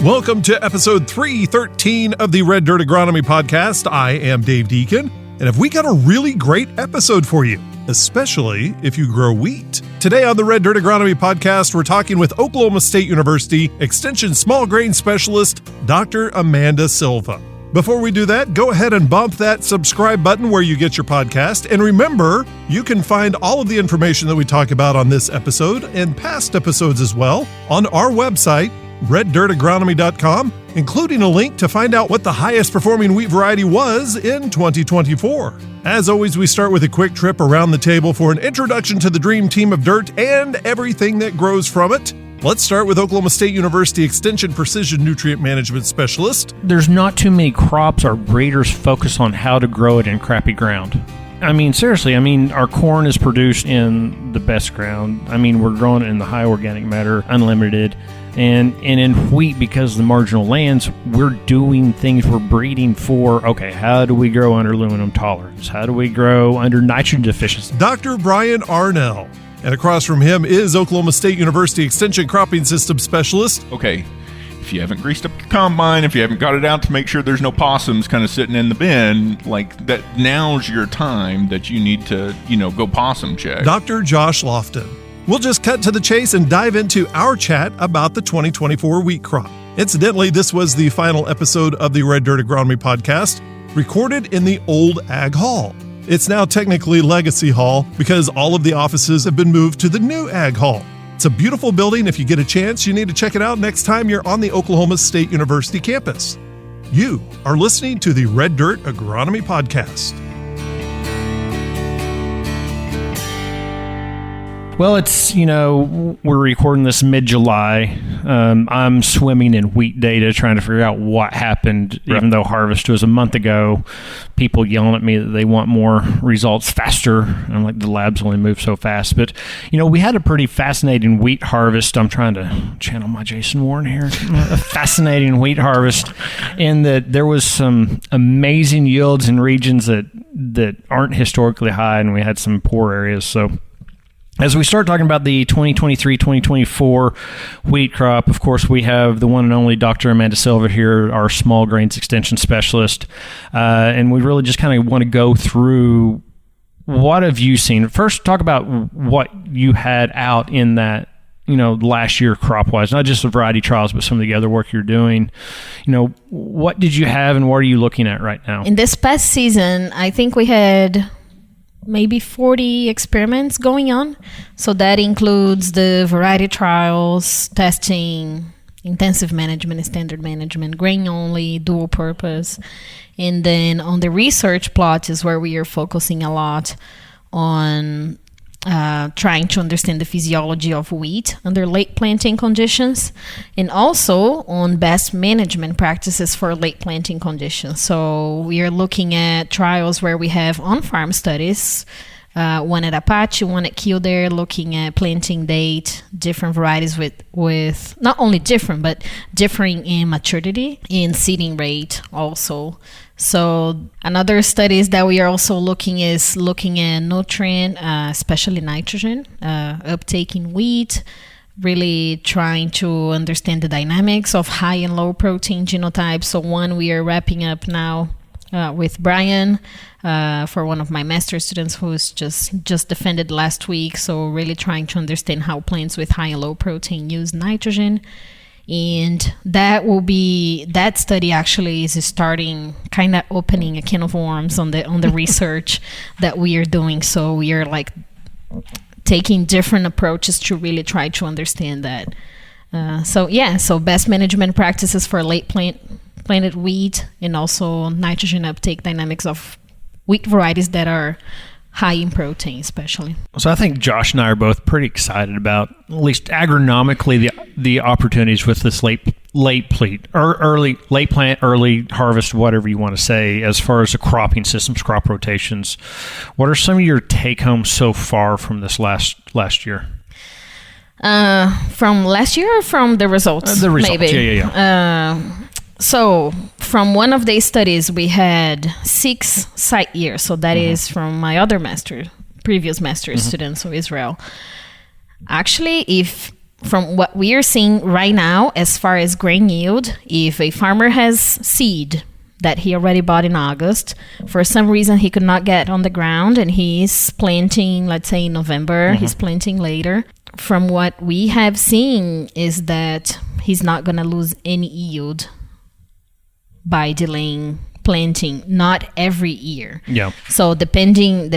Welcome to episode 313 of the Red Dirt Agronomy podcast. I am Dave Deacon, and have we got a really great episode for you, especially if you grow wheat. Today on the Red Dirt Agronomy podcast, we're talking with Oklahoma State University Extension Small Grain Specialist, Dr. Amanda Silva. Before we do that, go ahead and bump that subscribe button where you get your podcast. And remember, you can find all of the information that we talk about on this episode and past episodes as well on our website, reddirtagronomy.com, including a link to find out what the highest performing wheat variety was in 2024. As always, we start with a quick trip around the table for an introduction to the dream team of dirt and everything that grows from it. Let's start with Oklahoma State University Extension Precision Nutrient Management Specialist. There's not too many crops our breeders focus on how to grow it in crappy ground. I mean, seriously, our corn is produced in the best ground. We're growing it in the high organic matter, unlimited. And in wheat, because of the marginal lands, we're doing things, we're breeding for, okay, how do we grow under aluminum tolerance? How do we grow under nitrogen deficiency? Dr. Brian Arnall. And across from him is Oklahoma State University Extension Cropping System Specialist. Okay, if you haven't greased up your combine, if you haven't got it out to make sure there's no possums kind of sitting in the bin, like that, now's your time that you need to, go possum check. Dr. Josh Lofton. We'll just cut to the chase and dive into our chat about the 2024 wheat crop. Incidentally, this was the final episode of the Red Dirt Agronomy podcast, recorded in the old Ag Hall. It's now technically Legacy Hall because all of the offices have been moved to the new Ag Hall. It's a beautiful building. If you get a chance, you need to check it out next time you're on the Oklahoma State University campus. You are listening to the Red Dirt Agronomy podcast. Well, it's, we're recording this mid-July. I'm swimming in wheat data trying to figure out what happened, even though harvest was a month ago. People yelling at me that they want more results faster. I'm like, the labs only move so fast. But, we had a pretty fascinating wheat harvest. I'm trying to channel my Jason Warren here. A fascinating wheat harvest in that there was some amazing yields in regions that aren't historically high, and we had some poor areas. So as we start talking about the 2023-2024 wheat crop, of course, we have the one and only Dr. Amanda Silva here, our small grains extension specialist. And we really just kind of want to go through what have you seen. First, talk about what you had out in that, last year crop-wise, not just the variety trials, but some of the other work you're doing. What did you have and what are you looking at right now? In this past season, I think we had maybe 40 experiments going on. So that includes the variety trials, testing, intensive management, standard management, grain only, dual purpose. And then on the research plot is where we are focusing a lot on trying to understand the physiology of wheat under late planting conditions, and also on best management practices for late planting conditions. So we are looking at trials where we have on-farm studies, one at Apache, one at Kildare, looking at planting date, different varieties with not only different, but differing in maturity, in seeding rate also. So another studies that we are also looking at nutrient, especially nitrogen, uptake in wheat, really trying to understand the dynamics of high and low protein genotypes. So one we are wrapping up now with Brian for one of my master's students who's just defended last week. So really trying to understand how plants with high and low protein use nitrogen. And that study actually is starting, kind of opening a can of worms on the research that we are doing. So we are like taking different approaches to really try to understand that. So best management practices for late planted wheat, and also nitrogen uptake dynamics of wheat varieties that are high in protein, especially. So I think Josh and I are both pretty excited about, at least agronomically, the opportunities with this late plant, early harvest, whatever you want to say, as far as the cropping systems, crop rotations. What are some of your take homes so far from this last year? From last year or from the results? The results, maybe. Yeah. So from one of these studies, we had 6 site years. So that is from my other previous master's student, so Israel. Actually, if from what we are seeing right now, as far as grain yield, if a farmer has seed that he already bought in August, for some reason he could not get on the ground and he's planting, let's say in November, he's planting later. From what we have seen is that he's not going to lose any yield by delaying planting, not every year. Yeah. So depending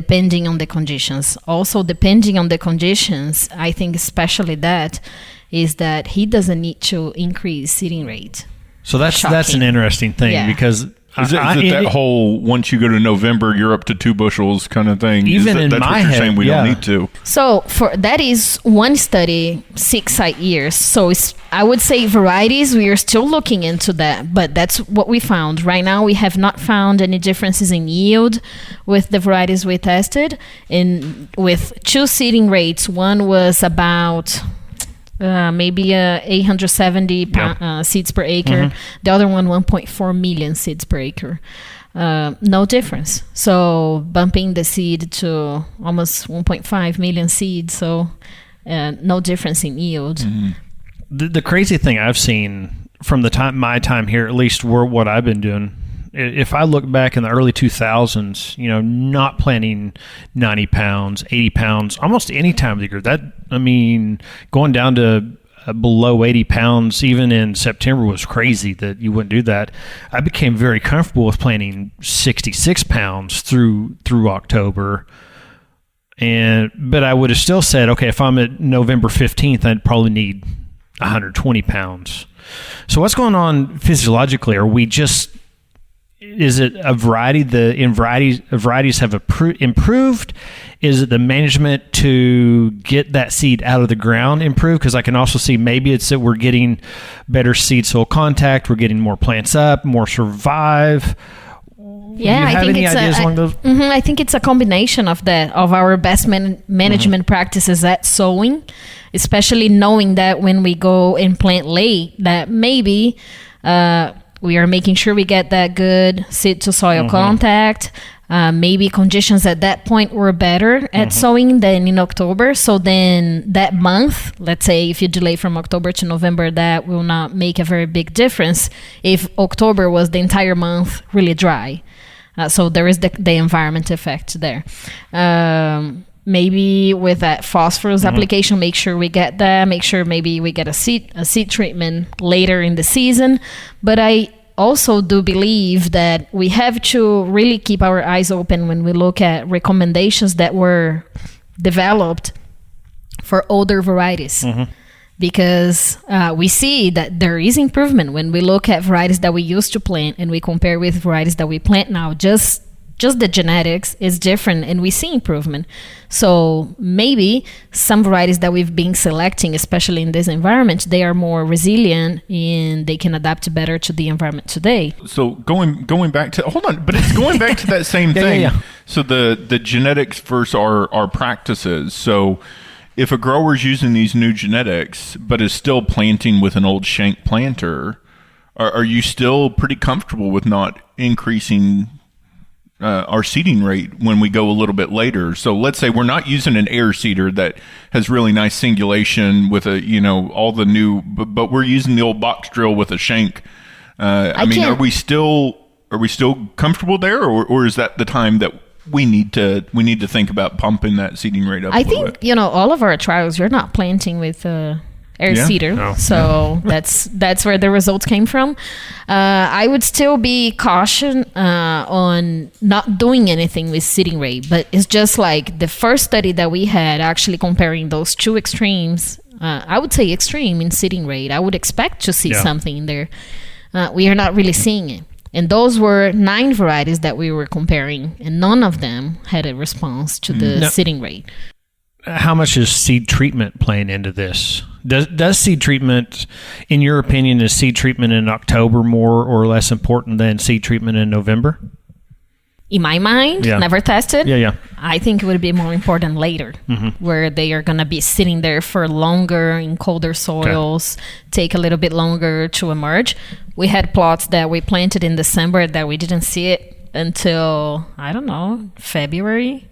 on the conditions. Also depending on the conditions, I think especially that is that he doesn't need to increase seeding rate. So that's an interesting thing because is it that whole once you go to November you're up to 2 bushels kind of thing? Even in that's my what you're head, saying we don't need to. So for that is one study, 6 site years. So I would say varieties, we are still looking into that, but that's what we found. Right now we have not found any differences in yield with the varieties we tested. With 2 seeding rates, one was about maybe 870 seeds per acre. The other one 1.4 million seeds per acre. No difference. So bumping the seed to almost 1.5 million seeds. So no difference in yield. The crazy thing I've seen from my time here, at least what I've been doing, if I look back in the early 2000s, not planting 90 pounds, 80 pounds, almost any time of the year, going down to below 80 pounds, even in September was crazy that you wouldn't do that. I became very comfortable with planting 66 pounds through October. But I would have still said, okay, if I'm at November 15th, I'd probably need 120 pounds. So what's going on physiologically? Is it a variety? Varieties have improved? Is it the management to get that seed out of the ground improved? Because I can also see maybe it's that we're getting better seed soil contact, we're getting more plants up, more survive. Yeah, I think it's a combination of that, of our best management practices at sowing, especially knowing that when we go and plant late, that maybe we are making sure we get that good seed to soil contact. Maybe conditions at that point were better at sowing than in October. So then that month, let's say if you delay from October to November, that will not make a very big difference if October was the entire month really dry. So there is the environment effect there. Maybe with that phosphorus application, make sure we get that. Make sure maybe we get a seed treatment later in the season. But I also do believe that we have to really keep our eyes open when we look at recommendations that were developed for older varieties. Because we see that there is improvement when we look at varieties that we used to plant and we compare with varieties that we plant now. Just the genetics is different and we see improvement. So maybe some varieties that we've been selecting, especially in this environment, they are more resilient and they can adapt better to the environment today. So going back to, hold on, but it's going back to that same thing. Yeah. So the genetics versus our practices. So if a grower's using these new genetics, but is still planting with an old shank planter, are you still pretty comfortable with not increasing our seeding rate when we go a little bit later? So let's say we're not using an air seeder that has really nice singulation with all the new, but we're using the old box drill with a shank. Are we still comfortable there, or is that the time that we need to think about pumping that seeding rate up? I think all of our trials, you're not planting with air seeder. No. So that's where the results came from. I would still be cautious on not doing anything with seeding rate, but it's just like the first study that we had actually comparing those two extremes. I would say extreme in seeding rate. I would expect to see something in there. We are not really seeing it. And those were 9 varieties that we were comparing, and none of them had a response to the seeding rate. How much is seed treatment playing into this? Does seed treatment, in your opinion, is seed treatment in October more or less important than seed treatment in November? In my mind, never tested. Yeah. I think it would be more important later, where they are going to be sitting there for longer in colder soils, take a little bit longer to emerge. We had plots that we planted in December that we didn't see it until, I don't know, February.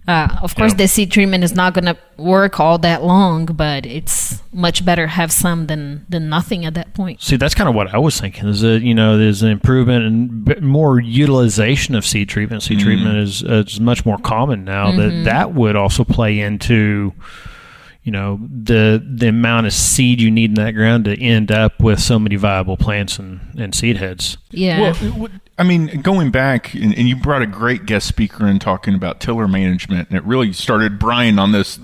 Of course, the seed treatment is not going to work all that long, but it's much better have some than nothing at that point. See, that's kind of what I was thinking. Is that there's an improvement and more utilization of seed treatment. Seed treatment is much more common now. That would also play into the amount of seed you need in that ground to end up with so many viable plants and seed heads. Yeah. Well, I mean, going back, and you brought a great guest speaker in talking about tiller management, and it really started Brian on this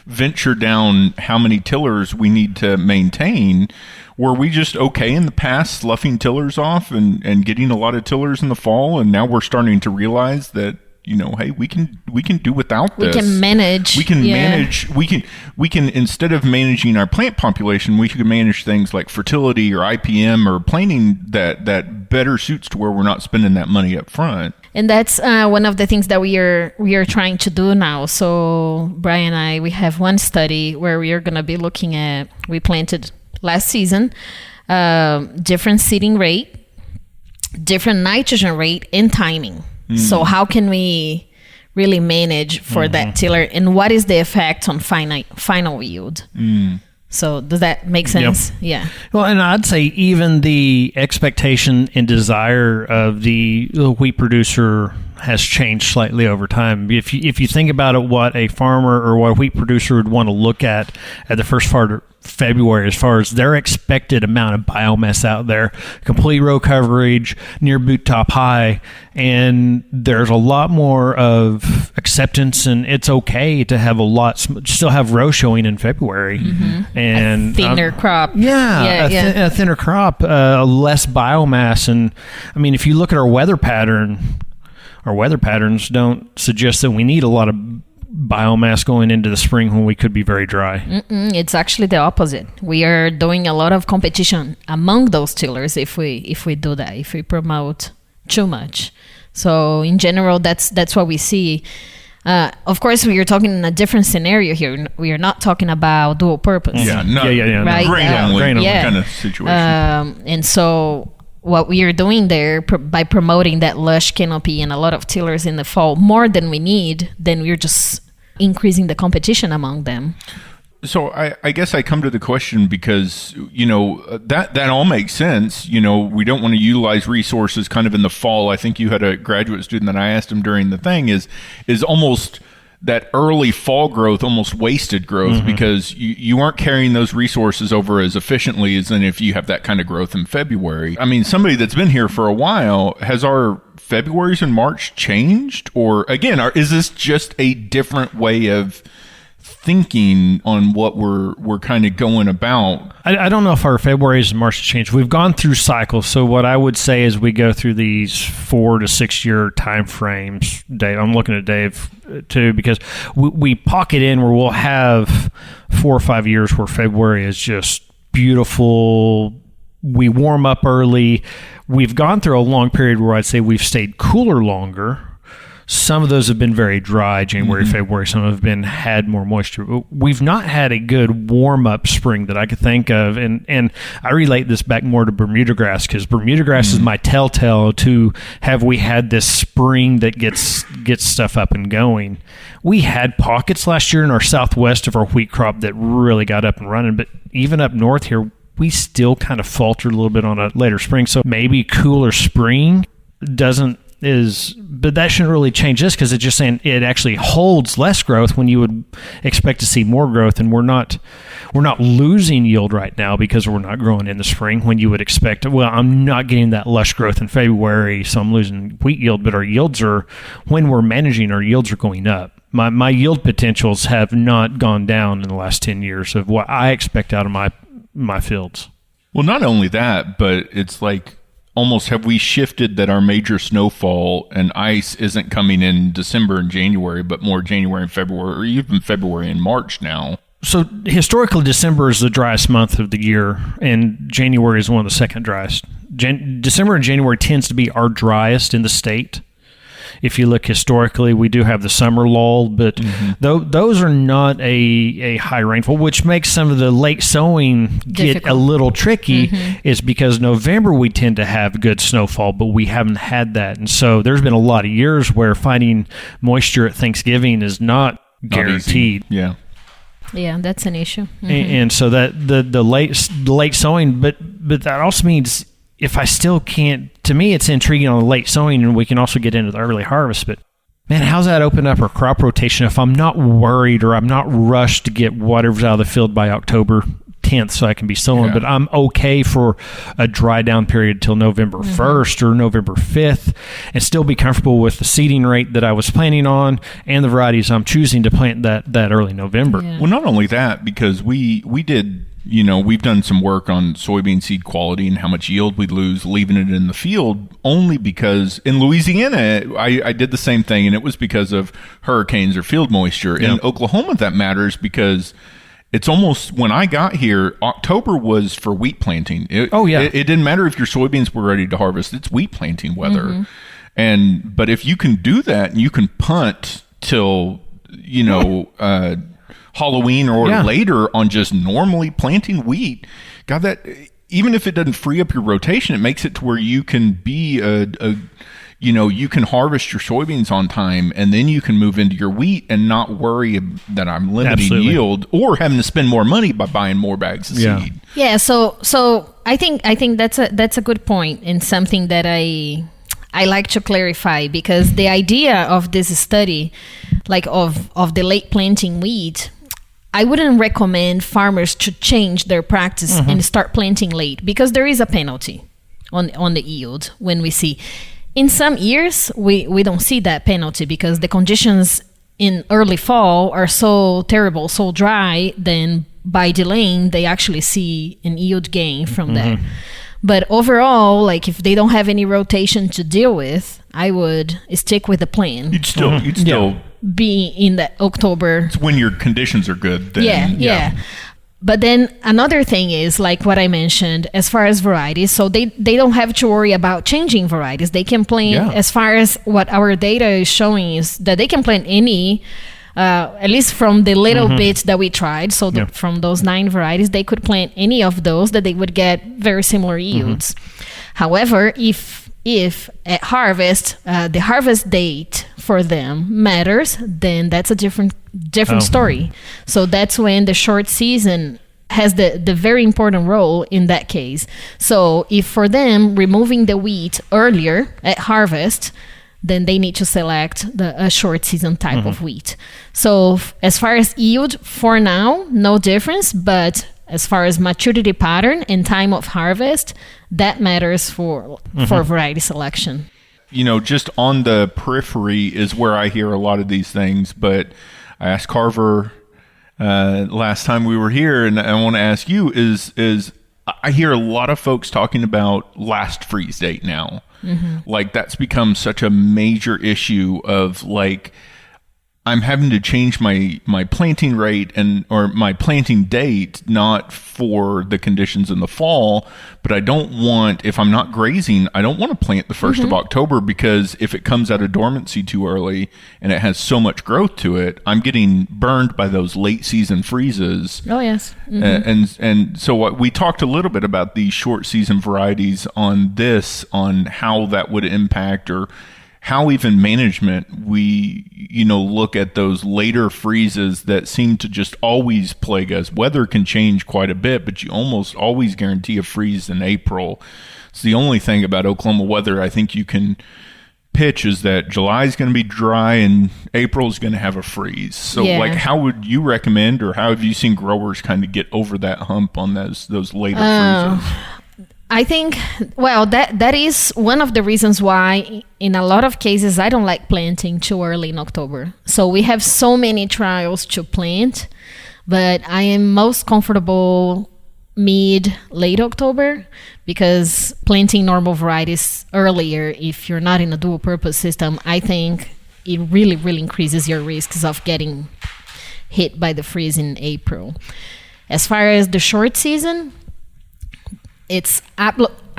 venture down how many tillers we need to maintain. Were we just okay in the past sloughing tillers off and getting a lot of tillers in the fall, and now we're starting to realize that, hey, we can do without this. We can manage. We can manage. We can instead of managing our plant population, we can manage things like fertility or IPM or planting that better suits to where we're not spending that money up front. And that's one of the things that we are trying to do now. So Brian and I, we have one study where we are going to be looking at. We planted last season, different seeding rate, different nitrogen rate, and timing. So how can we really manage for that tiller, and what is the effect on final yield? So does that make sense? Yep. Yeah. Well, and I'd say even the expectation and desire of the wheat producer has changed slightly over time. If you think about it, what a farmer or what a wheat producer would want to look at the first part of February as far as their expected amount of biomass out there, complete row coverage, near boot top high, and there's a lot more of acceptance, and it's okay to have still have row showing in February. And a thinner crop. A thinner crop, less biomass. And I mean, if you look at our weather patterns don't suggest that we need a lot of biomass going into the spring when we could be very dry. It's actually the opposite. We are doing a lot of competition among those tillers if we do that, if we promote too much. So in general, that's what we see. Of course, we are talking in a different scenario here. We are not talking about dual purpose. Yeah. Right? Grain only kind of situation. And so what we are doing there by promoting that lush canopy and a lot of tillers in the fall more than we need, then we're just increasing the competition among them. So I guess I come to the question because, that all makes sense. We don't want to utilize resources kind of in the fall. I think you had a graduate student that I asked him during the thing is almost that early fall growth, almost wasted growth, because you aren't carrying those resources over as efficiently as then if you have that kind of growth in February. I mean, somebody that's been here for a while, has our Februaries and March changed? Or again, is this just a different way of thinking on what we're kind of going about? I don't know if our February's and March change. We've gone through cycles. So what I would say is we go through these 4 to 6 year time frames. Dave, I'm looking at Dave too, because we pocket in where we'll have 4 or 5 years where February is just beautiful. We warm up early. We've gone through a long period where I'd say we've stayed cooler longer. Some of those have been very dry, January, February. Some have had more moisture. We've not had a good warm-up spring that I could think of. And I relate this back more to Bermuda grass, because Bermuda grass is my telltale to have we had this spring that gets stuff up and going. We had pockets last year in our southwest of our wheat crop that really got up and running. But even up north here, we still kind of faltered a little bit on a later spring. So maybe cooler spring but that shouldn't really change this, because it's just saying it actually holds less growth when you would expect to see more growth, and we're not losing yield right now because we're not growing in the spring when you would expect. Well, I'm not getting that lush growth in February, so I'm losing wheat yield, but our yields when we're managing, our yields are going up. My yield potentials have not gone down in the last 10 years of what I expect out of my fields. Well, not only that, but it's like, almost have we shifted that our major snowfall and ice isn't coming in December and January, but more January and February, or even February and March now? So historically, December is the driest month of the year, and January is one of the second driest. December and January tends to be our driest in the state. if you look historically, we do have the summer lull, but those are not a high rainfall, which makes some of the late sowing get a little tricky. Is because November we tend to have good snowfall, but we haven't had that. And so there's been a lot of years where finding moisture at Thanksgiving is not guaranteed. Yeah. Yeah, that's an issue. And so that the late sowing, but that also means if I still can't, to me it's intriguing on the late sowing, and we can also get into the early harvest, but man, how's that open up our crop rotation if I'm not worried or I'm not rushed to get whatever's out of the field by October 10th so I can be sowing, but I'm okay for a dry down period till November 1st or November 5th and still be comfortable with the seeding rate that I was planning on and the varieties I'm choosing to plant that early November. Well, not only that, because we did, we've done some work on soybean seed quality and how much yield we lose leaving it in the field, only because in Louisiana, I did the same thing, and it was because of hurricanes or field moisture. In Oklahoma, that matters because it's almost, when I got here, October was for wheat planting. It didn't matter if your soybeans were ready to harvest. It's wheat planting weather. But if you can do that and you can punt till, Halloween or later on just normally planting wheat, God, that even if it doesn't free up your rotation, it makes it to where you can be you can harvest your soybeans on time, and then you can move into your wheat and not worry that I'm limiting yield or having to spend more money by buying more bags of seed. Yeah. So I think that's a good point, and something that I like to clarify, because the idea of this study, like of the late planting wheat, I wouldn't recommend farmers to change their practice and start planting late, because there is a penalty on the yield when we see. In some years, we don't see that penalty because the conditions in early fall are so terrible, so dry, then by delaying, they actually see an yield gain from that. But overall, like if they don't have any rotation to deal with, I would stick with the plan. You'd still be in the October. It's when your conditions are good. Then, yeah. But then another thing is, like what I mentioned, as far as varieties, so they don't have to worry about changing varieties. They can plant, as far as what our data is showing, is that they can plant any, at least from the little bit that we tried. So from those 9 varieties, they could plant any of those that they would get very similar yields. However, if at harvest, the harvest date for them matters, then that's a different story. So that's when the short season has the very important role in that case. So if for them removing the wheat earlier at harvest, then they need to select a short season type of wheat. So as far as yield, for now, no difference, but as far as maturity pattern and time of harvest, that matters for variety selection. Just on the periphery is where I hear a lot of these things, but I asked Carver last time we were here, and I want to ask you, is I hear a lot of folks talking about last freeze date now. Like that's become such a major issue of like, I'm having to change my planting rate or my planting date, not for the conditions in the fall, but I don't want, if I'm not grazing, I don't want to plant the 1st of October, because if it comes out of dormancy too early and it has so much growth to it, I'm getting burned by those late season freezes. Oh, yes. And so we talked a little bit about these short season varieties on how that would impact, or how even management, we look at those later freezes that seem to just always plague us. Weather can change quite a bit, but you almost always guarantee a freeze in April. It's the only thing about Oklahoma weather I think you can pitch, is that July is going to be dry and April is going to have a freeze. So like, how would you recommend, or how have you seen growers kind of get over that hump on those later freezes? I think, well, that is one of the reasons why in a lot of cases I don't like planting too early in October. So we have so many trials to plant, but I am most comfortable late October, because planting normal varieties earlier, if you're not in a dual purpose system, I think it really, really increases your risks of getting hit by the freeze in April. As far as the short season, it's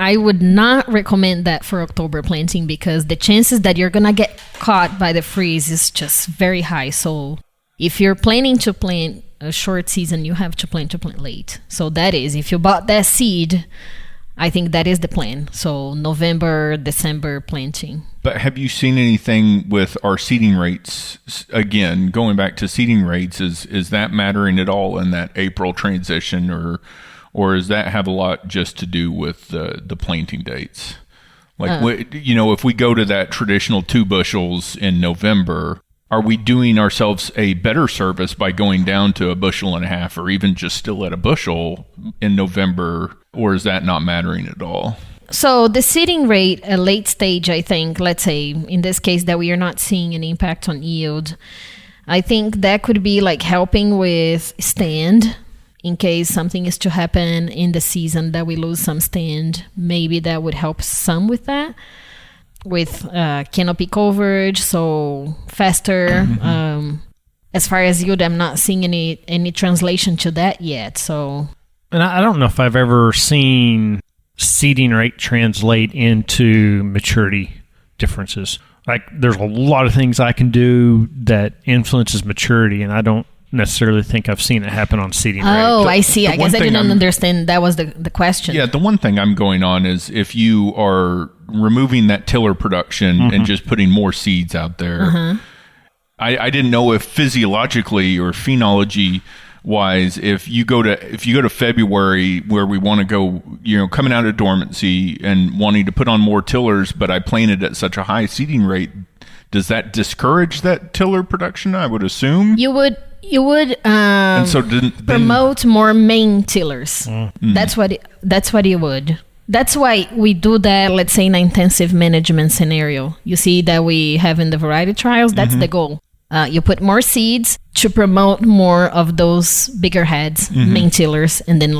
I would not recommend that for October planting because the chances that you're going to get caught by the freeze is just very high. So if you're planning to plant a short season, you have to plant late. So that is, if you bought that seed, I think that is the plan. So November, December planting. But have you seen anything with our seeding rates? Again, going back to seeding rates, is that mattering at all in that April transition, or does that have a lot just to do with the planting dates? Like, if we go to that traditional 2 bushels in November, are we doing ourselves a better service by going down to 1.5 bushels or even just still at 1 bushel in November, or is that not mattering at all? So the seeding rate, a late stage, I think, let's say in this case that we are not seeing an impact on yield, I think that could be like helping with stand in case something is to happen in the season that we lose some stand. Maybe that would help some with that. With canopy coverage, so faster. As far as yield, I'm not seeing any translation to that yet. So, and I don't know if I've ever seen seeding rate translate into maturity differences. Like, there's a lot of things I can do that influences maturity, and I don't necessarily think I've seen it happen on seeding rate. Oh, I see. I guess I didn't understand. That was the question. Yeah, the one thing I'm going on is if you are removing that tiller production and just putting more seeds out there, I didn't know if physiologically or phenology wise, if you go to February where we want to go, coming out of dormancy and wanting to put on more tillers, but I planted at such a high seeding rate, does that discourage that tiller production? I would assume you would and so promote more main tillers. That's what you would. That's why we do that, let's say, in an intensive management scenario. You see that we have in the variety trials, that's the goal. You put more seeds to promote more of those bigger heads, main tillers, and then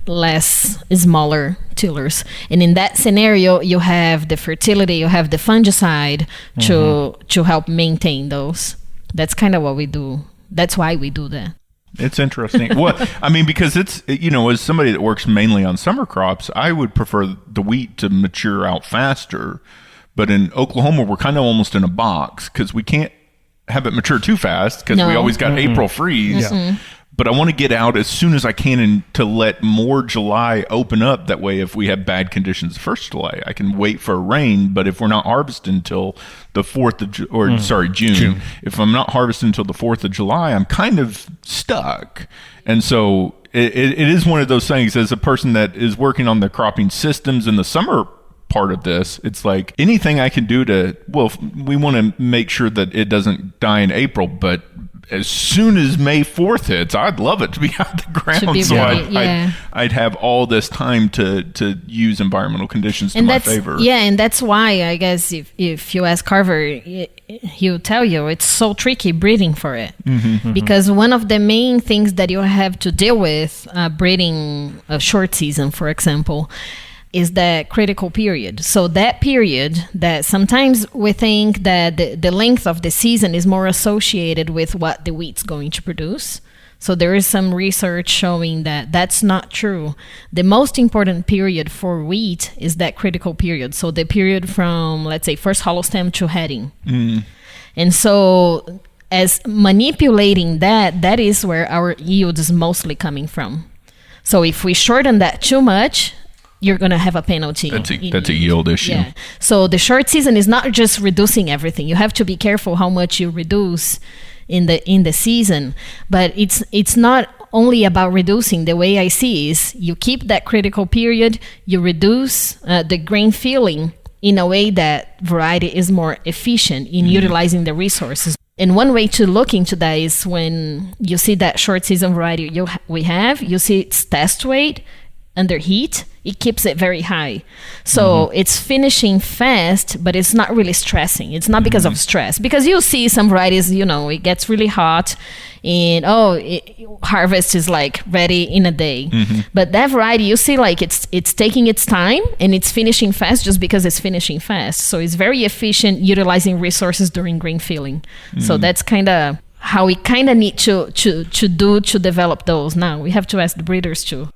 less smaller tillers. And in that scenario, you have the fertility, you have the fungicide to help maintain those. That's kind of what we do. That's why we do that. It's interesting. Well, I mean, because it's, as somebody that works mainly on summer crops, I would prefer the wheat to mature out faster. But in Oklahoma, we're kind of almost in a box because we can't have it mature too fast because we always got April freeze. But I want to get out as soon as I can and to let more July open up. That way, if we have bad conditions the 1st July, I can wait for rain. But if we're not harvesting until the 4th of June. If I'm not harvesting until the 4th of July, I'm kind of stuck. And so it is one of those things, as a person that is working on the cropping systems in the summer part of this, it's like anything I can do we want to make sure that it doesn't die in April, but as soon as May 4th hits, I'd love it to be out the ground. So I'd have all this time to use environmental conditions to my favor. Yeah, and that's why I guess if you ask Carver, he'll tell you it's so tricky breeding for it. Because one of the main things that you have to deal with breeding a short season, for example, is that critical period. So that period that sometimes we think that the length of the season is more associated with what the wheat's going to produce. So there is some research showing that that's not true. The most important period for wheat is that critical period. So the period from, let's say, first hollow stem to heading. And so as manipulating that is where our yield is mostly coming from. So if we shorten that too much, you're going to have a penalty. That's a yield issue. Yeah. So the short season is not just reducing everything. You have to be careful how much you reduce in the season. But it's not only about reducing. The way I see is you keep that critical period, you reduce the grain filling in a way that variety is more efficient in utilizing the resources. And one way to look into that is when you see that short season variety you see its test weight under heat, it keeps it very high. So it's finishing fast, but it's not really stressing. It's not because of stress. Because you'll see some varieties, it gets really hot and harvest is like ready in a day. But that variety, you see like it's taking its time and it's finishing fast just because it's finishing fast. So it's very efficient utilizing resources during grain filling. So that's kind of how we kind of need to develop those. Now we have to ask the breeders too.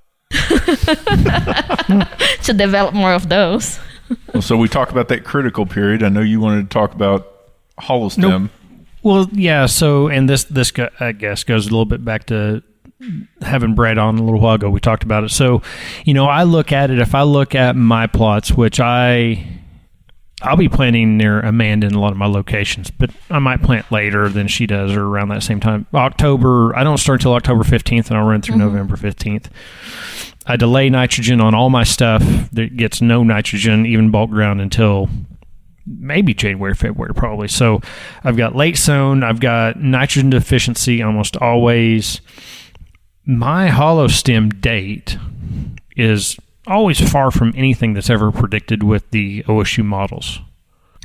to develop more of those. Well, so we talked about that critical period. I know you wanted to talk about hollow stem. Nope. Well, yeah. So, and this I guess goes a little bit back to having Brett on a little while ago. We talked about it. So, I look at it. If I look at my plots, which I'll be planting near Amanda in a lot of my locations, but I might plant later than she does or around that same time. October, I don't start until October 15th, and I'll run through November 15th. I delay nitrogen on all my stuff that gets no nitrogen, even bulk ground, until maybe January, February, probably. So I've got late sown. I've got nitrogen deficiency almost always. My hollow stem date is always far from anything that's ever predicted with the OSU models.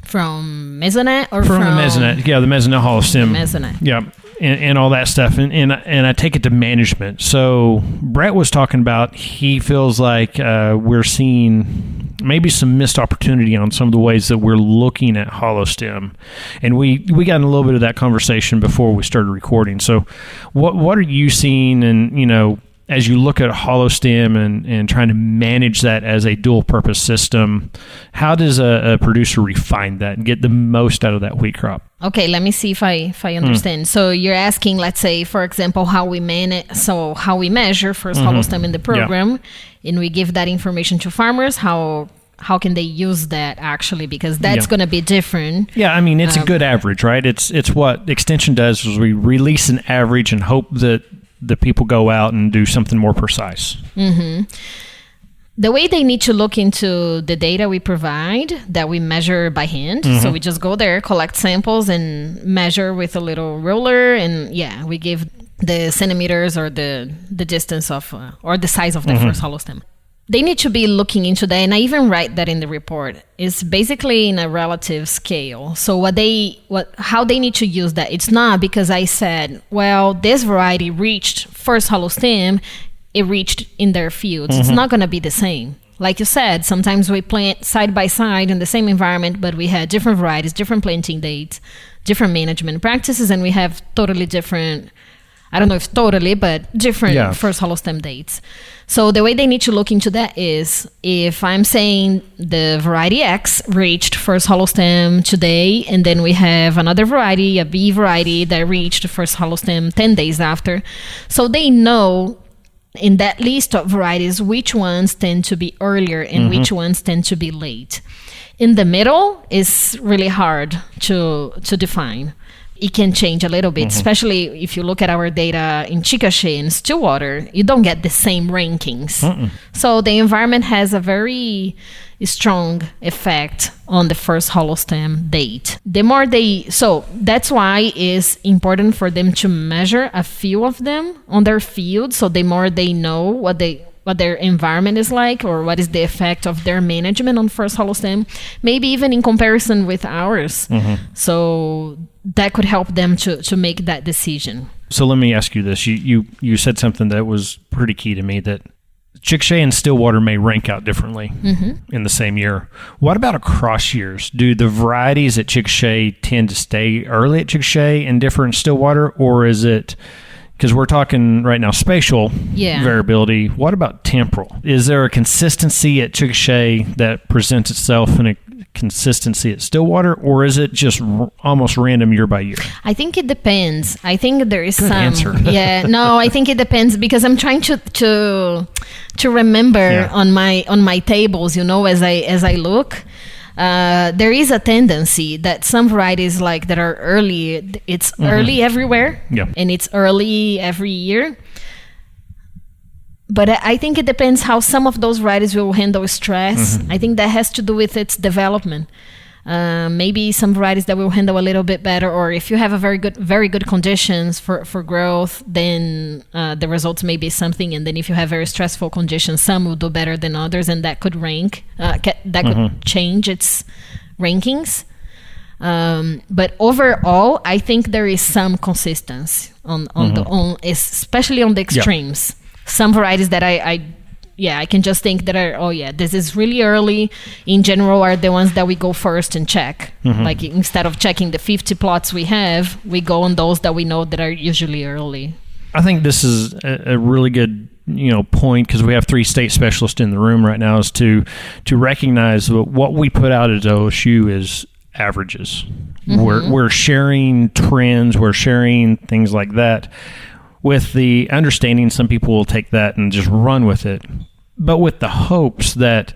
From Mesonet or from the Mesonet? Yeah, the Mesonet hollow stem. Mesonet. Yeah, and all that stuff. And I take it to management. So Brett was talking about he feels like we're seeing maybe some missed opportunity on some of the ways that we're looking at hollow stem. And we got in a little bit of that conversation before we started recording. So what are you seeing, and as you look at hollow stem and trying to manage that as a dual purpose system, how does a producer refine that and get the most out of that wheat crop? Okay, let me see if I understand. So you're asking, let's say, for example, how we measure first hollow stem in the program, and we give that information to farmers. How can they use that actually? Because that's going to be different. Yeah, I mean, it's a good average, right? It's what Extension does is we release an average and hope that the people go out and do something more precise. Mm-hmm. The way they need to look into the data we provide that we measure by hand. So we just go there, collect samples, and measure with a little ruler. And we give the centimeters or the distance of or the size of the first hollow stem. They need to be looking into that, and I even write that in the report. It's basically in a relative scale. So how they need to use that. It's not because I said, well, this variety reached first hollow stem, it reached in their fields. It's not going to be the same. Like you said, sometimes we plant side by side in the same environment, but we had different varieties, different planting dates, different management practices, and we have totally different, I don't know if totally, but different first hollow stem dates. So the way they need to look into that is, if I'm saying the variety X reached first hollow stem today, and then we have another variety, a B variety, that reached first hollow stem 10 days after. So they know in that list of varieties which ones tend to be earlier and which ones tend to be late. In the middle is really hard to define. It can change a little bit, especially if you look at our data in Chickasha and Stillwater, you don't get the same rankings. So the environment has a very strong effect on the first hollow stem date. So that's why it's important for them to measure a few of them on their field. So the more they know what their environment is like, or what is the effect of their management on first hollow stem, maybe even in comparison with ours. So that could help them to make that decision. So let me ask you this. You said something that was pretty key to me, that Chickasha and Stillwater may rank out differently in the same year. What about across years? Do the varieties at Chickasha tend to stay early at Chickasha and differ in Stillwater, or is it... Because we're talking right now spatial variability. What about temporal? Is there a consistency at Chickasha that presents itself in a consistency at Stillwater, or is it just almost random year by year? I think it depends. I think there is Good some answer. I think it depends, because I'm trying to remember on my tables, as I look. There is a tendency that some varieties that are early, it's early everywhere, and it's early every year. But I think it depends how some of those varieties will handle stress. I think that has to do with its development. Maybe some varieties that will handle a little bit better, or if you have a very good conditions for growth, then the results may be something. And then if you have very stressful conditions, some will do better than others, and that could could change its rankings. But overall, I think there is some consistency especially on the extremes. Some varieties that I can just think that this is really early. In general, are the ones that we go first and check. Like instead of checking the 50 plots we have, we go on those that we know that are usually early. I think this is a really good point, because we have 3 state specialists in the room right now, is to recognize that what we put out at OSU is averages. We're sharing trends, we're sharing things like that, with the understanding some people will take that and just run with it, but with the hopes that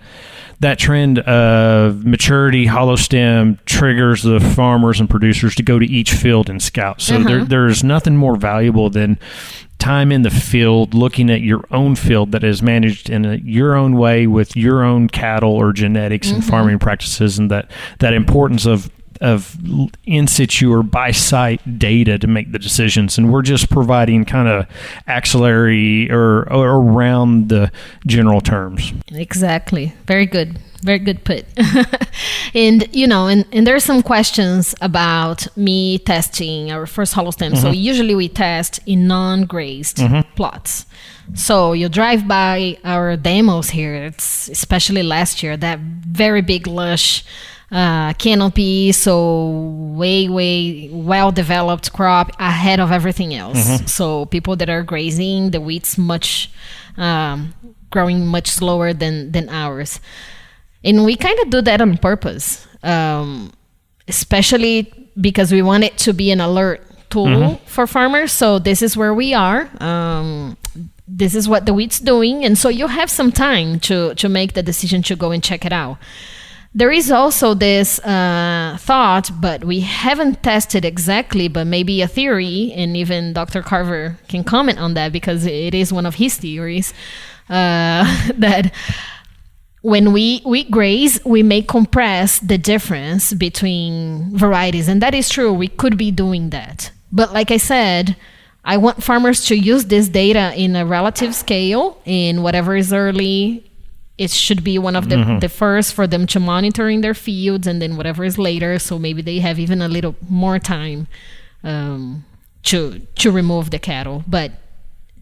that trend of maturity, hollow stem, triggers the farmers and producers to go to each field and scout. So there's nothing more valuable than time in the field, looking at your own field that is managed in your own way with your own cattle or genetics and farming practices, and that importance of in situ or by site data to make the decisions. And we're just providing kind of axillary or around the general terms. Exactly. Very good put. And and there's some questions about me testing our first hollow stem. So usually we test in non-grazed plots. So you drive by our demos here, it's especially last year, that very big lush canopy, so way well developed crop ahead of everything else. So people that are grazing, the wheat's much growing much slower than ours, and we kind of do that on purpose, especially because we want it to be an alert tool for farmers. So this is where we are. This is what the wheat's doing, and so you have some time to make the decision to go and check it out. There is also this thought, but we haven't tested exactly, but maybe a theory, and even Dr. Carver can comment on that because it is one of his theories, that when we graze, we may compress the difference between varieties. And that is true. We could be doing that. But like I said, I want farmers to use this data in a relative scale, and whatever is early, it should be one of the first for them to monitor in their fields, and then whatever is later, so maybe they have even a little more time to remove the cattle. But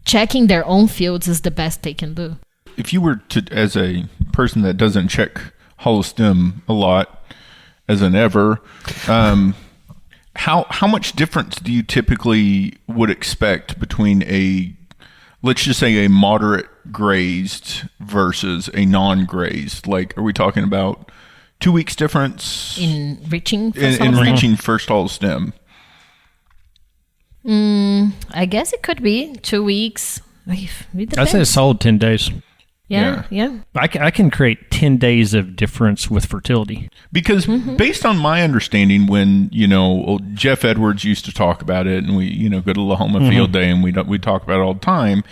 checking their own fields is the best they can do. If you were to, as a person that doesn't check hollow stem a lot, as an ever, how much difference do you typically would expect between let's just say a moderate grazed versus a non-grazed? Like, are we talking about 2 weeks difference in reaching first hollow stem? I guess it could be 2 weeks. I'd say a solid 10 days. Yeah. I can create 10 days of difference with fertility. Because based on my understanding, when, Jeff Edwards used to talk about it, and we, go to Lahoma Field Day, and we talk about it all the time,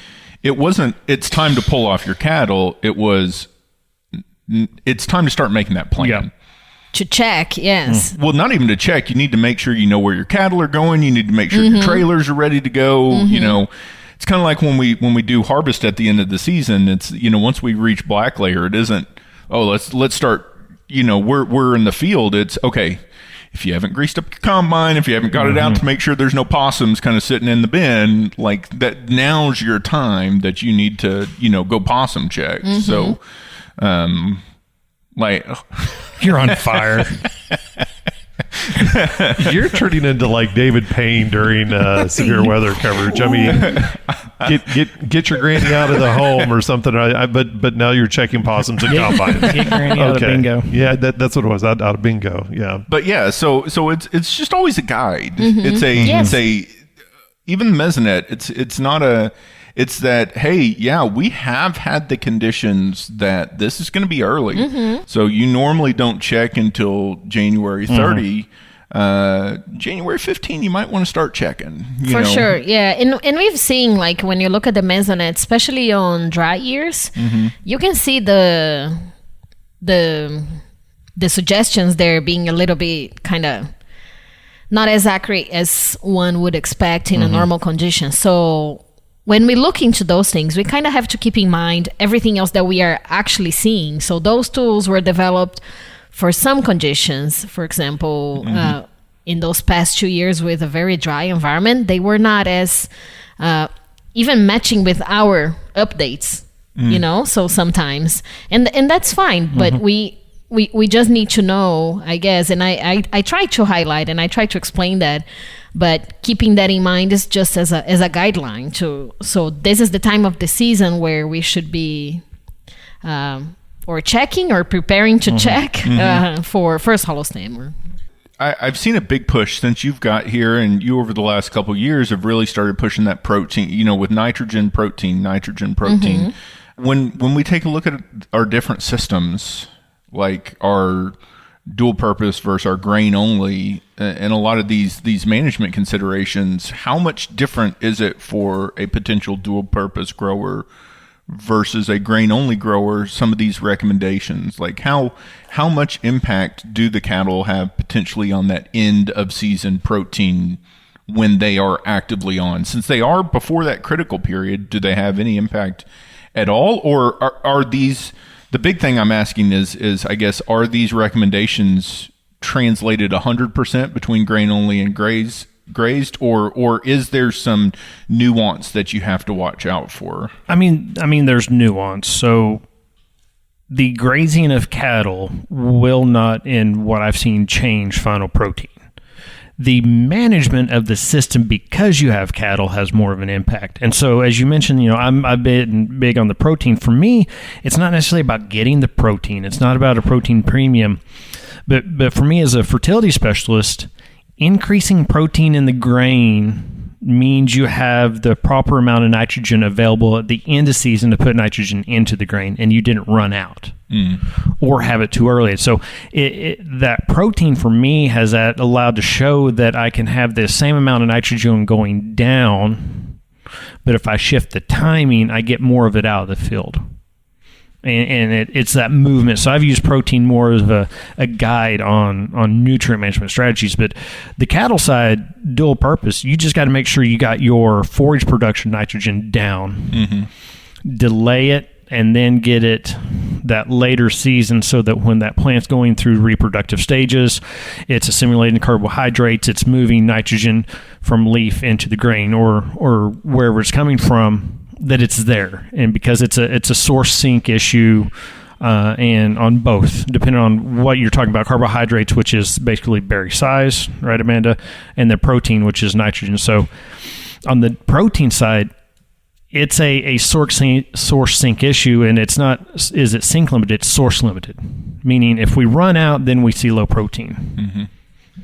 it wasn't, it's time to pull off your cattle. It was, it's time to start making that plan. Yeah. To check, yes. Well, not even to check. You need to make sure you know where your cattle are going. You need to make sure your trailers are ready to go, It's kind of like when we do harvest at the end of the season. It's once we reach black layer, it isn't let's start. We're in the field. It's okay. If you haven't greased up your combine, if you haven't got it out to make sure there's no possums kind of sitting in the bin, like that, now's your time that you need to go possum check. So, you're on fire. You're turning into like David Payne during severe weather coverage. I mean, get your granny out of the home or something. But now you're checking possums and combines. Get granny out of bingo. Yeah, that's what it was. Out of bingo. Yeah. But yeah, so it's just always a guide. It's even the mesonet. It's not a. It's that, hey, yeah, we have had the conditions that this is going to be early. So you normally don't check until January 30. January 15, you might want to start checking. For sure, yeah. And we've seen, like, when you look at the mesonet, especially on dry years, you can see the suggestions there being a little bit kind of not as accurate as one would expect in a normal condition. So when we look into those things, we kind of have to keep in mind everything else that we are actually seeing. So those tools were developed for some conditions. For example, in those past 2 years with a very dry environment, they were not as even matching with our updates, so sometimes. And that's fine, but we just need to know, I guess, and I try to highlight and I try to explain that But keeping that in mind is just as a guideline so this is the time of the season where we should be or checking or preparing to check for first hollow stem. I've seen a big push since you've got here, and you over the last couple of years have really started pushing that protein, with nitrogen, protein. When we take a look at our different systems, like our dual purpose versus our grain only, and a lot of these management considerations, how much different is it for a potential dual purpose grower versus a grain only grower? Some of these recommendations, like how much impact do the cattle have potentially on that end of season protein when they are actively on? Since they are before that critical period, do they have any impact at all? Or are these, the big thing I'm asking is I guess, are these recommendations translated 100% between grain only and grazed, or is there some nuance that you have to watch out for? I mean, there's nuance. So the grazing of cattle will not, in what I've seen, change final protein. The management of the system, because you have cattle, has more of an impact. And so, as you mentioned, I've been big on the protein. For me, it's not necessarily about getting the protein. It's not about a protein premium. But for me, as a fertility specialist, increasing protein in the grain means you have the proper amount of nitrogen available at the end of season to put nitrogen into the grain, and you didn't run out or have it too early. So that protein for me has allowed to show that I can have the same amount of nitrogen going down, but if I shift the timing, I get more of it out of the field. And it's that movement. So I've used protein more as a guide on nutrient management strategies. But the cattle side, dual purpose, you just got to make sure you got your forage production nitrogen down. Delay it, and then get it that later season so that when that plant's going through reproductive stages, it's assimilating carbohydrates, it's moving nitrogen from leaf into the grain or wherever it's coming from, that it's there. And because it's a source sink issue, and on both, depending on what you're talking about, carbohydrates, which is basically berry size, right, Amanda, and the protein, which is nitrogen. So on the protein side, it's a source sink issue, and it's not, is it sink limited? It's source limited, meaning if we run out, then we see low protein.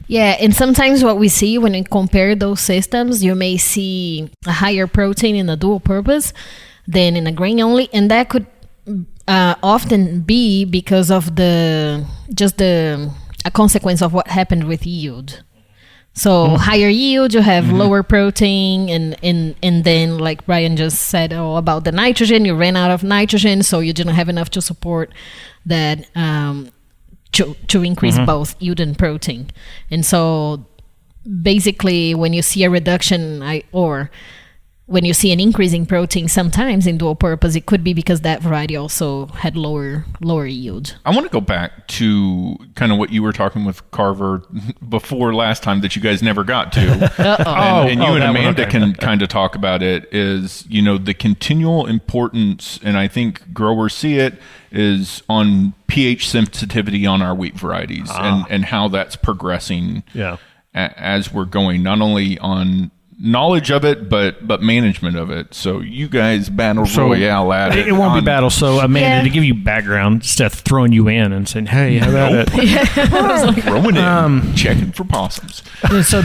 Yeah, and sometimes what we see when we compare those systems, you may see a higher protein in the dual purpose than in a grain only, and that could often be because of a consequence of what happened with yield. So higher yield, you have lower protein, and then like Brian just said about the nitrogen, you ran out of nitrogen, so you didn't have enough to support that. To increase both yield and protein. And so basically when you see a reduction or when you see an increase in protein sometimes in dual purpose, it could be because that variety also had lower yield. I want to go back to kind of what you were talking with Carver before last time that you guys never got to. And you and Amanda can kind of talk about it, is, the continual importance, and I think growers see it, is on pH sensitivity on our wheat varieties and how that's progressing as we're going, not only on knowledge of it, but management of it. So you guys battle royale at it. It won't be battle. So Amanda, to give you background, instead of throwing you in and saying, "Hey, how about it?" Throwing in, checking for possums. So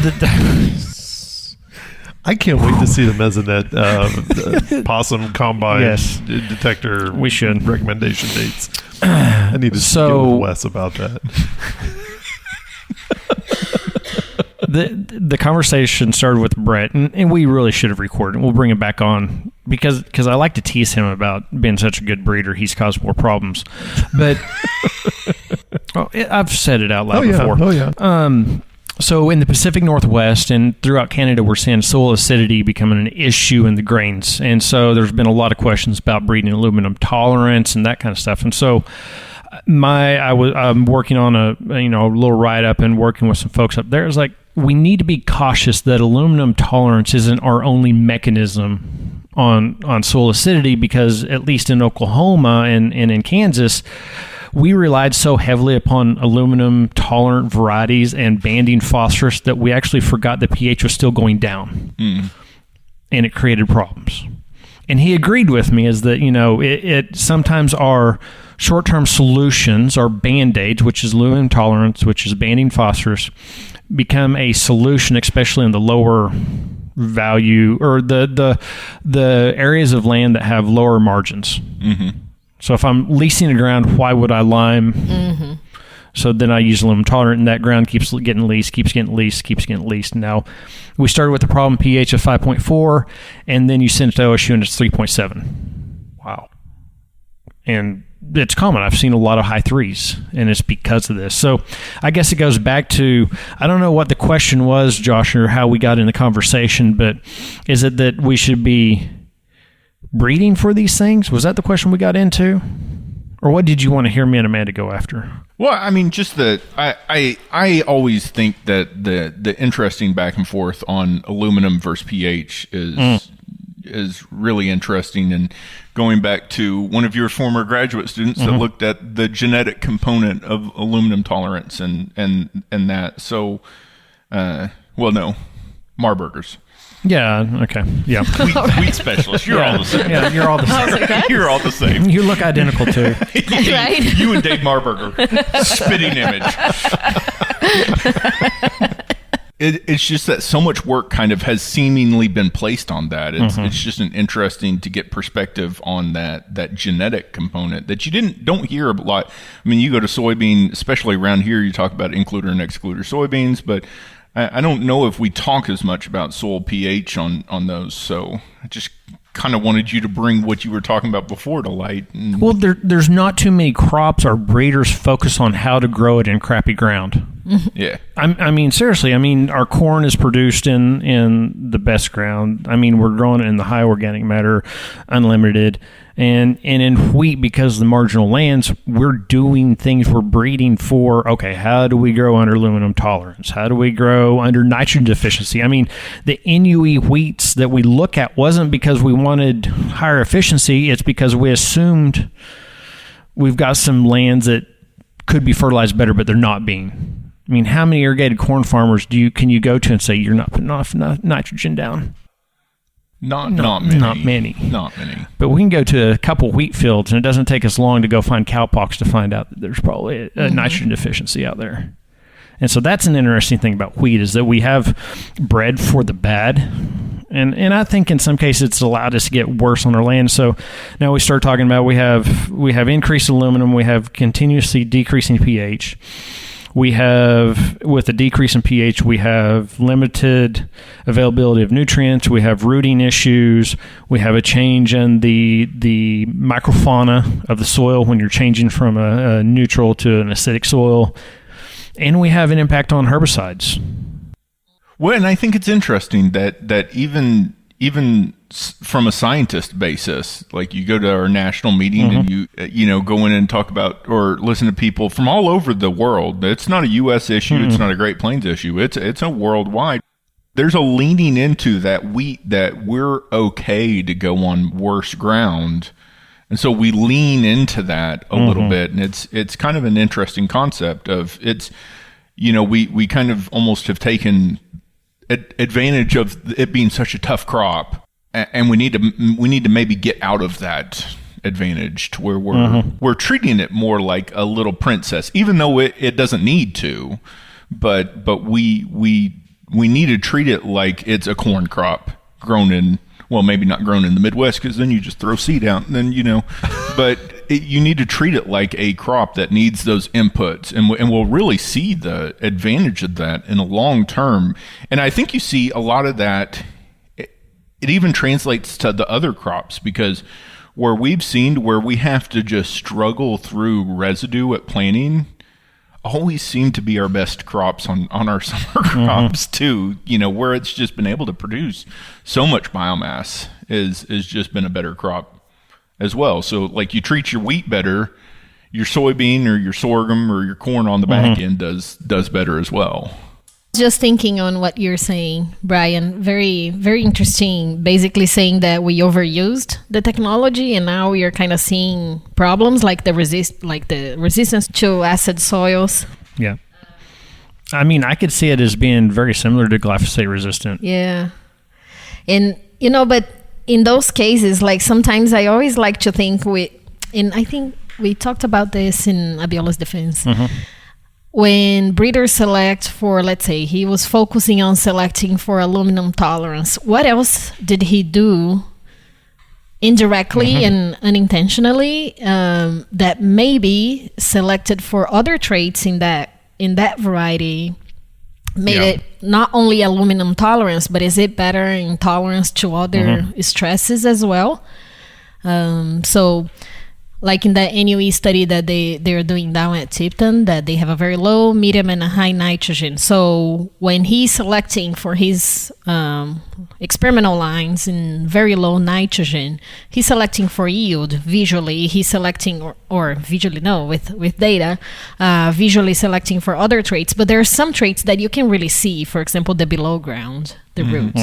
I can't wait to see the Mesonet possum combine detector. We should recommendation dates. I need to get with Wes about that. The conversation started with Brett, and we really should have recorded. We'll bring it back on because I like to tease him about being such a good breeder. He's caused more problems, but I've said it out loud before. So in the Pacific Northwest and throughout Canada, we're seeing soil acidity becoming an issue in the grains, and so there's been a lot of questions about breeding aluminum tolerance and that kind of stuff. And so I'm working on a little write up and working with some folks up there. It's like, we need to be cautious that aluminum tolerance isn't our only mechanism on soil acidity, because at least in Oklahoma and in Kansas, we relied so heavily upon aluminum tolerant varieties and banding phosphorus that we actually forgot the pH was still going down. And it created problems. And he agreed with me is that, it sometimes our short-term solutions, our Band-Aids, which is aluminum tolerance, which is banding phosphorus, become a solution, especially in the lower value or the areas of land that have lower margins. So if I'm leasing a ground, why would I lime? So then I use aluminum tolerant, and that ground keeps getting leased. Now, we started with the problem pH of 5.4, and then you send it to OSU, and it's 3.7. Wow. And it's common. I've seen a lot of high threes, and it's because of this. So I guess it goes back to, I don't know what the question was, Josh, or how we got in the conversation, but is it that we should be breeding for these things? Was that the question we got into? Or what did you want to hear me and Amanda go after? Well, I mean, just I always think that the interesting back and forth on aluminum versus pH is really interesting. And going back to one of your former graduate students that looked at the genetic component of aluminum tolerance and that. So, Marburgers. Yeah. Okay. Yeah. Wheat specialist. You're all the same. Yeah. You're all the same. You're all the same. You look identical too. Right? You and Dave Marburger. Spitting image. It's just that so much work kind of has seemingly been placed on that. It's just an interesting to get perspective on that genetic component that you don't hear a lot. I mean, you go to soybean, especially around here, you talk about includer and excluder soybeans, but I don't know if we talk as much about soil pH on those. So I just kind of wanted you to bring what you were talking about before to light. Well, there's not too many crops our breeders focus on how to grow it in crappy ground. Yeah. I mean, seriously, our corn is produced in the best ground. I mean, we're growing it in the high organic matter, unlimited. And in wheat, because of the marginal lands, we're doing things, we're breeding for, okay, how do we grow under aluminum tolerance? How do we grow under nitrogen deficiency? I mean, the NUE wheats that we look at wasn't because we wanted higher efficiency, it's because we assumed we've got some lands that could be fertilized better, but they're not being. I mean, how many irrigated corn farmers can you go to and say you're not putting enough nitrogen down? Not many. But we can go to a couple wheat fields, and it doesn't take us long to go find cowpox to find out that there's probably a nitrogen deficiency out there. And so that's an interesting thing about wheat is that we have bred for the bad. And I think in some cases it's allowed us to get worse on our land. So now we start talking about we have increased aluminum, we have continuously decreasing pH. We have, with a decrease in pH, we have limited availability of nutrients. We have rooting issues. We have a change in the microfauna of the soil when you're changing from a neutral to an acidic soil. And we have an impact on herbicides. Well, and I think it's interesting that even from a scientist basis, like you go to our national meeting and you go in and talk about or listen to people from all over the world. It's not a U.S. issue. It's not a Great Plains issue. It's a worldwide. There's a leaning into that wheat that we're okay to go on worse ground. And so we lean into that a little bit. And it's kind of an interesting concept of we kind of almost have taken advantage of it being such a tough crop. And we need to maybe get out of that advantage to where we're treating it more like a little princess, even though it doesn't need to, but we need to treat it like it's a corn crop grown in, well, maybe not grown in the Midwest because then you just throw seed out and then but you need to treat it like a crop that needs those inputs, and we'll really see the advantage of that in the long term. And I think you see a lot of that. It even translates to the other crops because where we've seen where we have to just struggle through residue at planting always seem to be our best crops on our summer crops too, where it's just been able to produce so much biomass is just been a better crop as well. So like you treat your wheat better, your soybean or your sorghum or your corn on the back end does better as well. Just thinking on what you're saying, Brian, very, very interesting. Basically saying that we overused the technology and now we are kind of seeing problems like the resistance to acid soils. Yeah. I mean, I could see it as being very similar to glyphosate resistant. Yeah. And, but in those cases, like sometimes I always like to think and I think we talked about this in Abiola's defense. Mm-hmm. When breeders select for, let's say, he was focusing on selecting for aluminum tolerance, what else did he do indirectly and unintentionally that maybe selected for other traits in that variety made it not only aluminum tolerance, but is it better in tolerance to other stresses as well? So like in the NUE study that they're doing down at Tipton, that they have a very low, medium, and a high nitrogen. So when he's selecting for his experimental lines in very low nitrogen, he's selecting for yield visually. He's selecting, or visually, no, with data, visually selecting for other traits. But there are some traits that you can really see, for example, the below ground, the roots.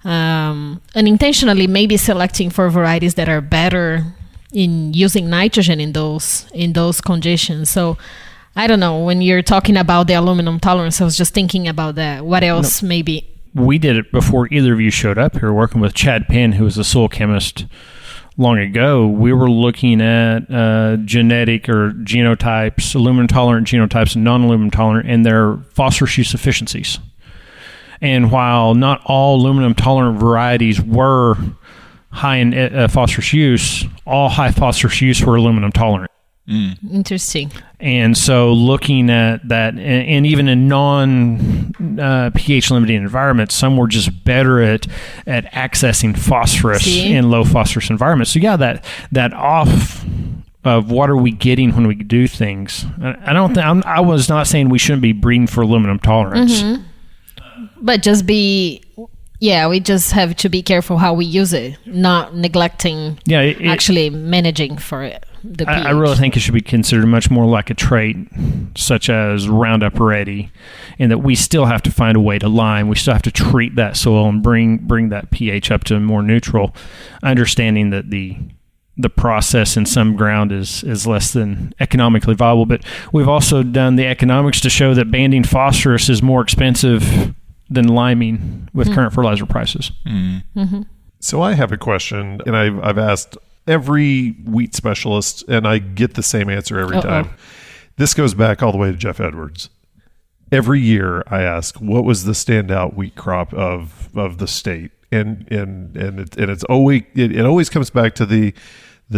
Unintentionally, maybe selecting for varieties that are better in using nitrogen in those conditions. So I don't know, when you're talking about the aluminum tolerance, I was just thinking about that. What else maybe? We did it before either of you showed up here, working with Chad Penn, who was a soil chemist long ago. We were looking at genetic or genotypes, aluminum tolerant genotypes and non-aluminum tolerant, and their phosphorus use efficiencies. And while not all aluminum tolerant varieties were high in phosphorus use, all high phosphorus use were aluminum tolerant. Interesting. And so looking at that, and even in non-pH limiting environments, some were just better at accessing phosphorus in low phosphorus environments. So yeah, that off of what are we getting when we do things. I was not saying we shouldn't be breeding for aluminum tolerance. But just we just have to be careful how we use it, not neglecting actually managing for it. I really think it should be considered much more like a trait, such as Roundup Ready, and that we still have to find a way to lime. We still have to treat that soil and bring that pH up to more neutral, understanding that the process in some ground is less than economically viable. But we've also done the economics to show that banding phosphorus is more expensive than liming with current fertilizer prices. So I have a question, and I've asked every wheat specialist, and I get the same answer every time. This goes back all the way to Jeff Edwards. Every year I ask, what was the standout wheat crop of the state? And it's always, it always comes back to the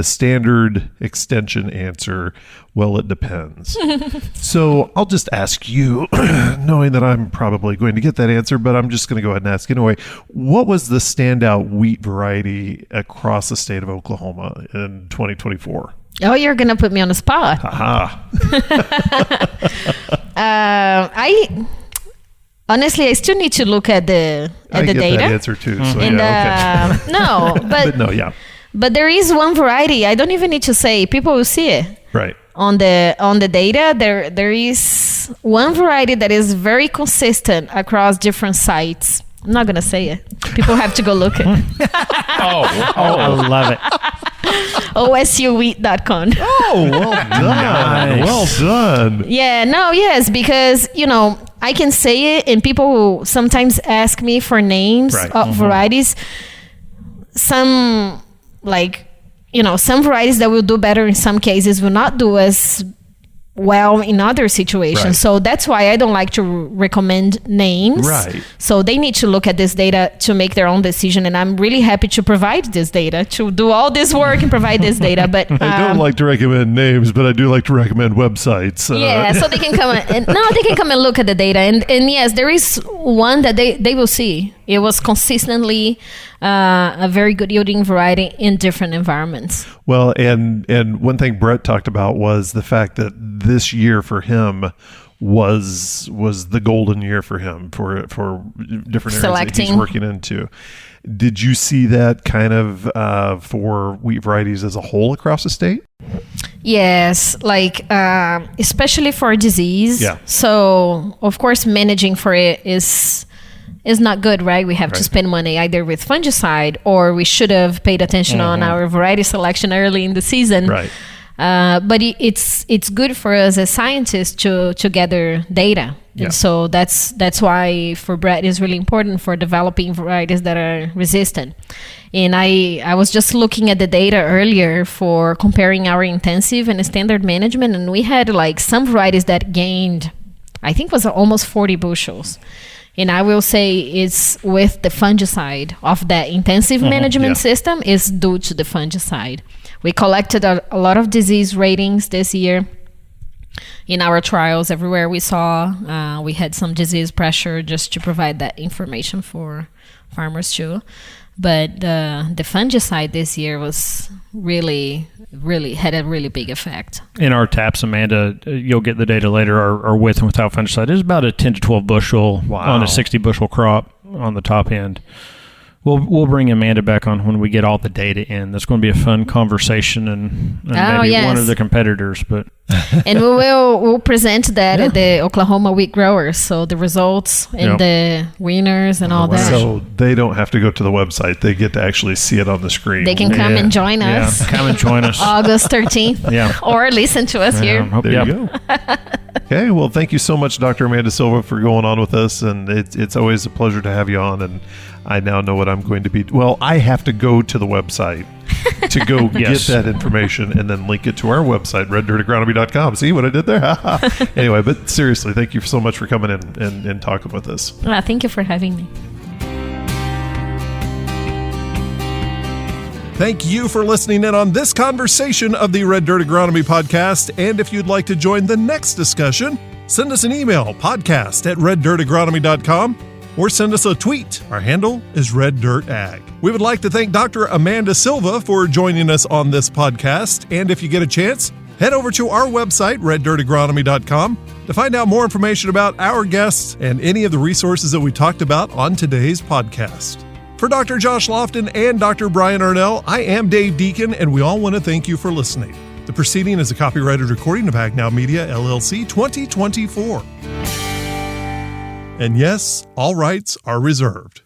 standard extension answer, well, it depends. So I'll just ask you, knowing that I'm probably going to get that answer, but I'm just going to go ahead and ask anyway. What was the standout wheat variety across the state of Oklahoma in 2024? Oh, you're going to put me on the spot. Honestly, I still need to look at the data. That answer too. So no, but no, yeah. But there is one variety. I don't even need to say. People will see it. Right. On the data, there is one variety that is very consistent across different sites. I'm not gonna say it. People have to go look it. I love it. OSUwheat.com. Oh, well done. Nice. Well done. Yeah, no, yes, because, I can say it and people will sometimes ask me for names of varieties. Some, some varieties that will do better in some cases will not do as well in other situations. Right. So that's why I don't like to recommend names. Right. So they need to look at this data to make their own decision. And I'm really happy to provide this data, to do all this work and provide this data. But I don't like to recommend names, but I do like to recommend websites. So they can come and look at the data. And yes, there is one that they will see. It was consistently a very good yielding variety in different environments. Well, and one thing Brett talked about was the fact that this year for him was the golden year for him for different areas that he's working into. Did you see that kind of for wheat varieties as a whole across the state? Yes, like especially for disease. Yeah. So of course managing for it is not good, right? We have to spend money either with fungicide, or we should have paid attention on our variety selection early in the season. Right. But it's good for us as scientists to gather data. Yeah. And so that's why for bread is really important for developing varieties that are resistant. And I was just looking at the data earlier for comparing our intensive and standard management, and we had like some varieties that gained, I think was almost 40 bushels. And I will say it's with the fungicide of that intensive management system is due to the fungicide. We collected a lot of disease ratings this year in our trials. Everywhere we saw, we had some disease pressure just to provide that information for farmers too. But the fungicide this year was really had a really big effect. In our taps, Amanda, you'll get the data later, are with and without fungicide. It's about a 10 to 12 bushel on a 60 bushel crop on the top end. We'll bring Amanda back on when we get all the data in. That's going to be a fun conversation and maybe one of the competitors. But and we'll present that at the Oklahoma Wheat Growers. So the results and the winners and all that. So they don't have to go to the website. They get to actually see it on the screen. They can come and join us. Yeah, come and join us. August 13th. Or listen to us here. There you go. Okay, well, thank you so much, Dr. Amanda Silva, for going on with us. And it's always a pleasure to have you on. And I now know what I'm going to be. Well, I have to go to the website to go get that information and then link it to our website, reddirtagronomy.com. See what I did there? Anyway, but seriously, thank you so much for coming in and talking with us. Thank you for having me. Thank you for listening in on this conversation of the Red Dirt Agronomy podcast. And if you'd like to join the next discussion, send us an email, podcast@reddirtagronomy.com. or send us a tweet. Our handle is reddirtag. We would like to thank Dr. Amanda Silva for joining us on this podcast. And if you get a chance, head over to our website, reddirtagronomy.com, to find out more information about our guests and any of the resources that we talked about on today's podcast. For Dr. Josh Lofton and Dr. Brian Arnall, I am Dave Deacon, and we all want to thank you for listening. The proceeding is a copyrighted recording of Agnow Media, LLC, 2024. And yes, all rights are reserved.